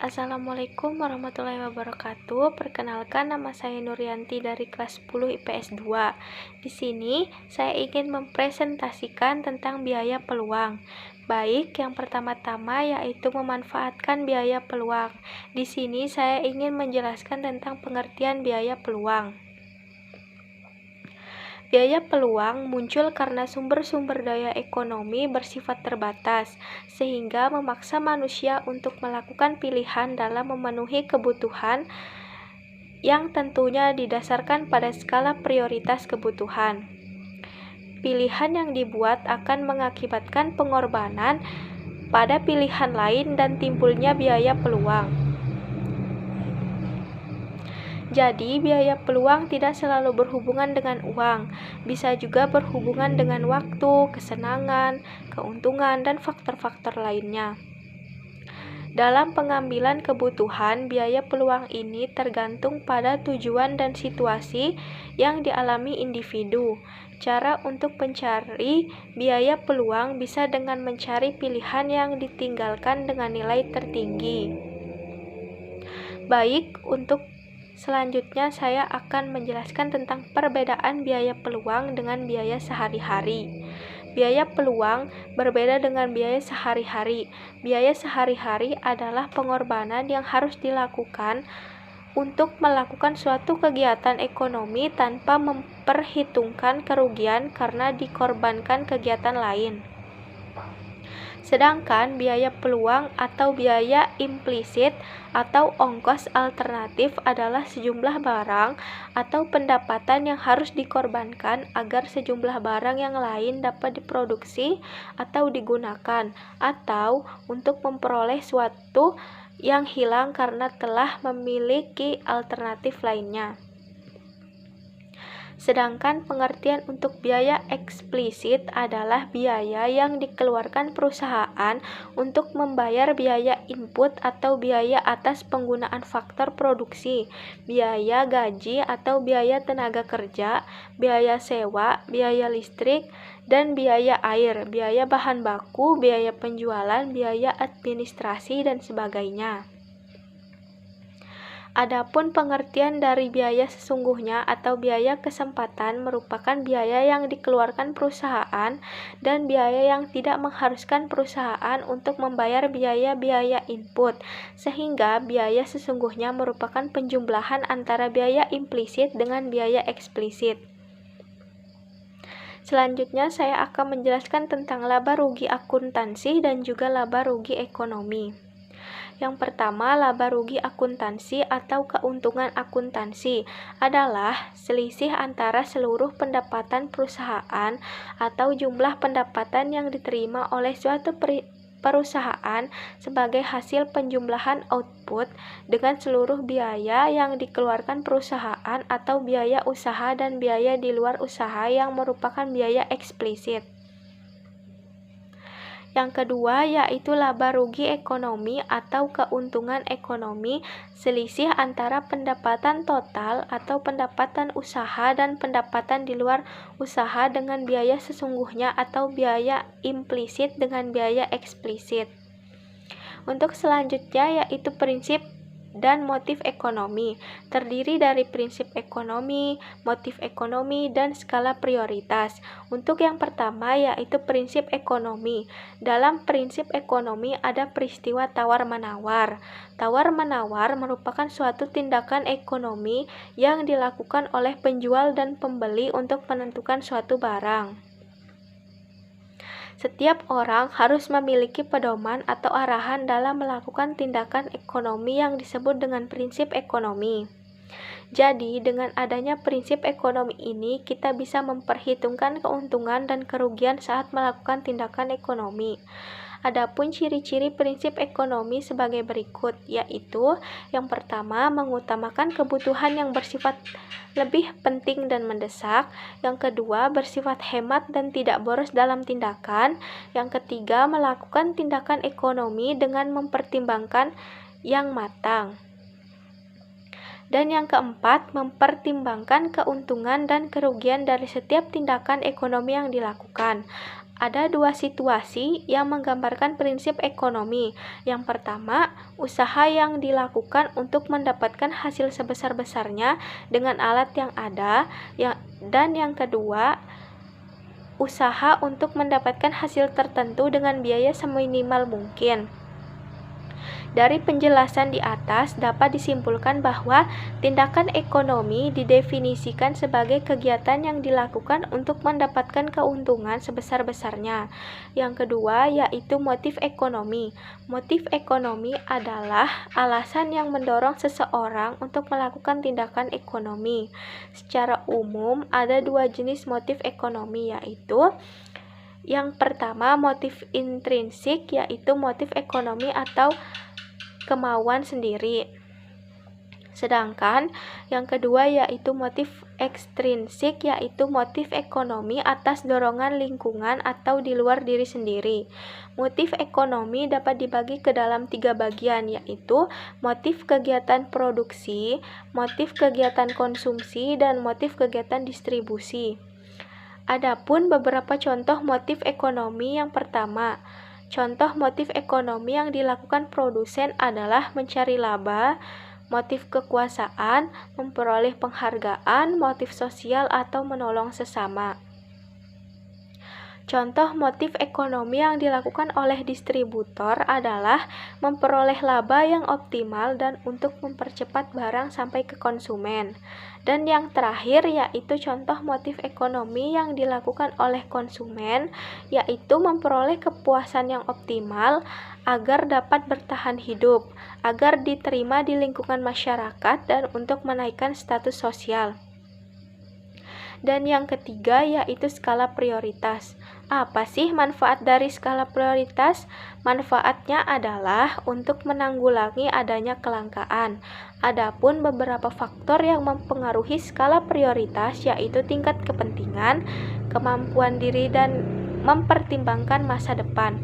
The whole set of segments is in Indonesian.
Assalamualaikum warahmatullahi wabarakatuh. Perkenalkan, nama saya Nuryanti dari kelas 10 IPS 2. Di sini saya ingin mempresentasikan tentang biaya peluang. Baik, yang pertama-tama yaitu memanfaatkan biaya peluang. Di sini saya ingin menjelaskan tentang pengertian biaya peluang. Biaya peluang muncul karena sumber-sumber daya ekonomi bersifat terbatas, sehingga memaksa manusia untuk melakukan pilihan dalam memenuhi kebutuhan yang tentunya didasarkan pada skala prioritas kebutuhan. Pilihan yang dibuat akan mengakibatkan pengorbanan pada pilihan lain dan timbulnya biaya peluang. Jadi, biaya peluang tidak selalu berhubungan dengan uang, bisa juga berhubungan dengan waktu, kesenangan, keuntungan, dan faktor-faktor lainnya. Dalam pengambilan kebutuhan, biaya peluang ini tergantung pada tujuan dan situasi yang dialami individu. Cara untuk mencari biaya peluang bisa dengan mencari pilihan yang ditinggalkan dengan nilai tertinggi. Baik, untuk selanjutnya saya akan menjelaskan tentang perbedaan biaya peluang dengan biaya sehari-hari. Biaya peluang berbeda dengan biaya sehari-hari. Biaya sehari-hari adalah pengorbanan yang harus dilakukan untuk melakukan suatu kegiatan ekonomi tanpa memperhitungkan kerugian karena dikorbankan kegiatan lain. Sedangkan biaya peluang atau biaya implisit atau ongkos alternatif adalah sejumlah barang atau pendapatan yang harus dikorbankan agar sejumlah barang yang lain dapat diproduksi atau digunakan, atau untuk memperoleh suatu yang hilang karena telah memiliki alternatif lainnya. Sedangkan pengertian untuk biaya eksplisit adalah biaya yang dikeluarkan perusahaan untuk membayar biaya input atau biaya atas penggunaan faktor produksi, biaya gaji atau biaya tenaga kerja, biaya sewa, biaya listrik, dan biaya air, biaya bahan baku, biaya penjualan, biaya administrasi, dan sebagainya. Adapun pengertian dari biaya sesungguhnya atau biaya kesempatan merupakan biaya yang dikeluarkan perusahaan dan biaya yang tidak mengharuskan perusahaan untuk membayar biaya-biaya input, sehingga biaya sesungguhnya merupakan penjumlahan antara biaya implisit dengan biaya eksplisit. Selanjutnya saya akan menjelaskan tentang laba rugi akuntansi dan juga laba rugi ekonomi. Yang pertama, laba rugi akuntansi atau keuntungan akuntansi adalah selisih antara seluruh pendapatan perusahaan atau jumlah pendapatan yang diterima oleh suatu perusahaan sebagai hasil penjumlahan output dengan seluruh biaya yang dikeluarkan perusahaan atau biaya usaha dan biaya di luar usaha yang merupakan biaya eksplisit. Yang kedua yaitu laba rugi ekonomi atau keuntungan ekonomi, selisih antara pendapatan total atau pendapatan usaha dan pendapatan di luar usaha dengan biaya sesungguhnya atau biaya implisit dengan biaya eksplisit. Untuk selanjutnya yaitu prinsip dan motif ekonomi, terdiri dari prinsip ekonomi, motif ekonomi, dan skala prioritas. Untuk yang pertama yaitu prinsip ekonomi. Dalam prinsip ekonomi ada peristiwa tawar-menawar. Tawar-menawar merupakan suatu tindakan ekonomi yang dilakukan oleh penjual dan pembeli untuk menentukan suatu barang. Setiap orang harus memiliki pedoman atau arahan dalam melakukan tindakan ekonomi yang disebut dengan prinsip ekonomi. Jadi, dengan adanya prinsip ekonomi ini, kita bisa memperhitungkan keuntungan dan kerugian saat melakukan tindakan ekonomi. Adapun ciri-ciri prinsip ekonomi sebagai berikut, yaitu yang pertama, mengutamakan kebutuhan yang bersifat lebih penting dan mendesak. Yang kedua, bersifat hemat dan tidak boros dalam tindakan. Yang ketiga, melakukan tindakan ekonomi dengan mempertimbangkan yang matang. Dan yang keempat, mempertimbangkan keuntungan dan kerugian dari setiap tindakan ekonomi yang dilakukan. Ada dua situasi yang menggambarkan prinsip ekonomi. Yang pertama, usaha yang dilakukan untuk mendapatkan hasil sebesar-besarnya dengan alat yang ada, dan yang kedua, usaha untuk mendapatkan hasil tertentu dengan biaya seminimal mungkin. Dari penjelasan di atas dapat disimpulkan bahwa tindakan ekonomi didefinisikan sebagai kegiatan yang dilakukan untuk mendapatkan keuntungan sebesar-besarnya. Yang kedua yaitu motif ekonomi. Motif ekonomi adalah alasan yang mendorong seseorang untuk melakukan tindakan ekonomi. Secara umum ada dua jenis motif ekonomi, yaitu yang pertama motif intrinsik, yaitu motif ekonomi atau kemauan sendiri. Sedangkan yang kedua yaitu motif ekstrinsik, yaitu motif ekonomi atas dorongan lingkungan atau di luar diri sendiri. Motif ekonomi dapat dibagi ke dalam 3 bagian, yaitu motif kegiatan produksi, motif kegiatan konsumsi, dan motif kegiatan distribusi. Adapun beberapa contoh motif ekonomi. Yang pertama, contoh motif ekonomi yang dilakukan produsen adalah mencari laba, motif kekuasaan, memperoleh penghargaan, motif sosial, atau menolong sesama. Contoh motif ekonomi yang dilakukan oleh distributor adalah memperoleh laba yang optimal dan untuk mempercepat barang sampai ke konsumen. Dan yang terakhir yaitu contoh motif ekonomi yang dilakukan oleh konsumen, yaitu memperoleh kepuasan yang optimal agar dapat bertahan hidup, agar diterima di lingkungan masyarakat, dan untuk menaikkan status sosial. Dan yang ketiga yaitu skala prioritas. Apa sih manfaat dari skala prioritas? Manfaatnya adalah untuk menanggulangi adanya kelangkaan. Adapun beberapa faktor yang mempengaruhi skala prioritas yaitu tingkat kepentingan, kemampuan diri, dan mempertimbangkan masa depan.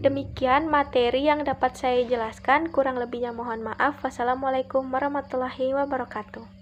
Demikian materi yang dapat saya jelaskan, kurang lebihnya mohon maaf. Wassalamualaikum warahmatullahi wabarakatuh.